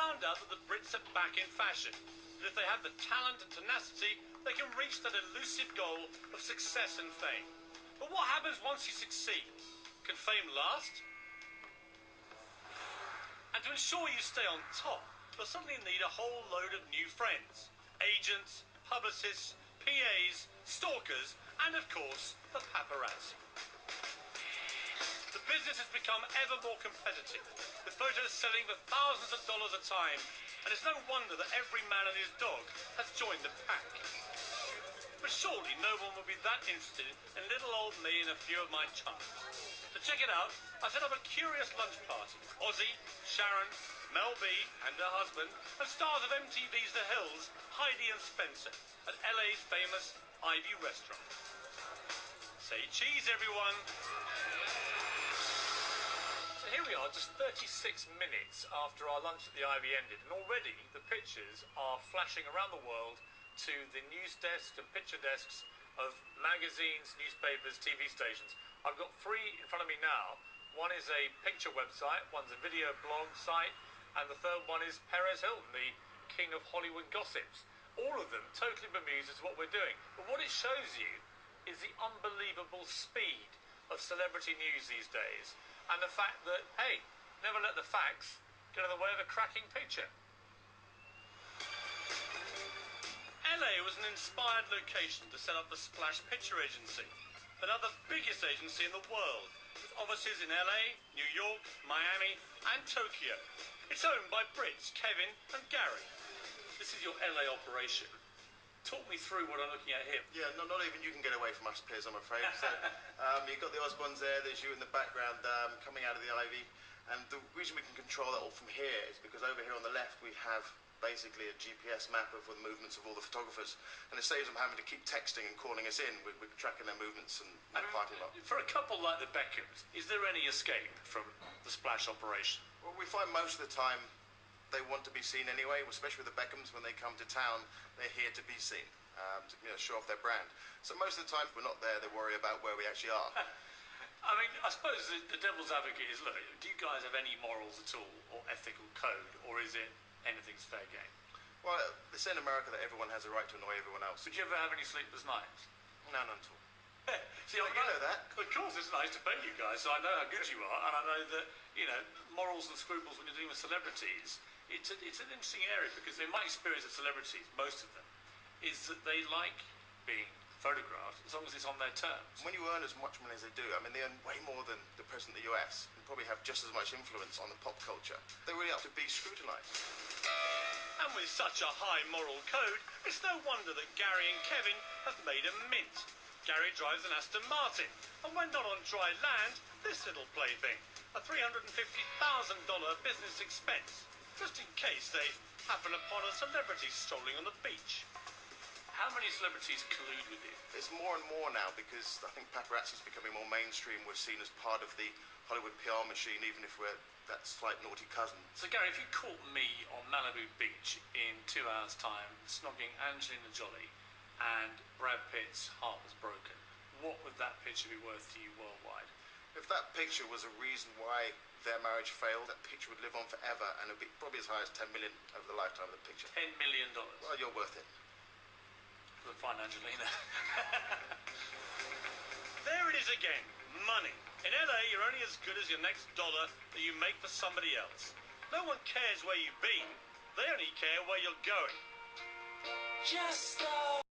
found out that the Brits are back in fashion. That if they have the talent and tenacity, they can reach that elusive goal of success and fame. But what happens once you succeed? Can fame last? And to ensure you stay on top, you'll suddenly need a whole load of new friends. Agents, publicists, PAs, stalkers, and of course, the paparazzi. The business has become ever more competitive, with photos selling for thousands of dollars a time, and it's no wonder that every man and his dog has joined the pack. But surely no one would be that interested in little old me and a few of my chums. To check it out, I set up a curious lunch party with Ozzy, Sharon, Mel B and her husband, and stars of MTV's The Hills, Heidi and Spencer, at LA's famous Ivy restaurant. Say cheese, everyone! So here we are, just 36 minutes after our lunch at the Ivy ended, and already the pictures are flashing around the world to the news desks and picture desks of magazines, newspapers, TV stations. I've got three in front of me now. One is a picture website, one's a video blog site, and the third one is Perez Hilton, the king of Hollywood gossips. All of them totally bemused as to what we're doing. But what it shows you is the unbelievable speed of celebrity news these days, and the fact that, hey, never let the facts get in the way of a cracking picture. LA was an inspired location to set up the Splash Picture Agency, another biggest agency in the world, with offices in LA, New York, Miami and Tokyo. It's owned by Brits Kevin and Gary. This is your LA operation. Talk me through what I'm looking at here. Yeah, not even you can get away from us, Piers, I'm afraid. So, you've got the Osborns there, there's you in the background coming out of the Ivy. And the reason we can control that all from here is because over here on the left we have basically a GPS map of the movements of all the photographers, and it saves them having to keep texting and calling us in. We're tracking their movements and parking lot. For a couple like the Beckhams, is there any escape from the Splash operation? Well, we find most of the time they want to be seen anyway, especially with the Beckhams. When they come to town, they're here to be seen, to show off their brand. So most of the time we're not there, they worry about where we actually are. I mean, I suppose the devil's advocate is, look, do you guys have any morals at all, or ethical code, or is it anything's fair game? Well, they say in America that everyone has a right to annoy everyone else. Did you ever have any sleepless nights? No, none at all. See, you know that. Of course, it's nice to pay you guys, so I know how good you are, and I know that, morals and scruples when you're dealing with celebrities, it's an interesting area, because in my experience of celebrities, most of them, is that they like being photographed as long as it's on their terms. When you earn as much money as they do, I mean, they earn way more than the President of the US, and probably have just as much influence on the pop culture. They're really up to be scrutinised. And with such a high moral code, it's no wonder that Gary and Kevin have made a mint. Gary drives an Aston Martin, and when not on dry land, this little plaything, a $350,000 business expense, just in case they happen upon a celebrity strolling on the beach. How many celebrities collude with you? It's more and more now, because I think paparazzi is becoming more mainstream. We're seen as part of the Hollywood PR machine, even if we're that slight naughty cousin. So Gary, if you caught me on Malibu Beach in 2 hours' time, snogging Angelina Jolie, and Brad Pitt's heart was broken, what would that picture be worth to you worldwide? If that picture was a reason why their marriage failed, that picture would live on forever, and it would be probably as high as 10 million over the lifetime of the picture. $10 million? Well, you're worth it. We'll find Angelina. There it is again, money. In LA, you're only as good as your next dollar that you make for somebody else. No one cares where you've been. They only care where you're going. Just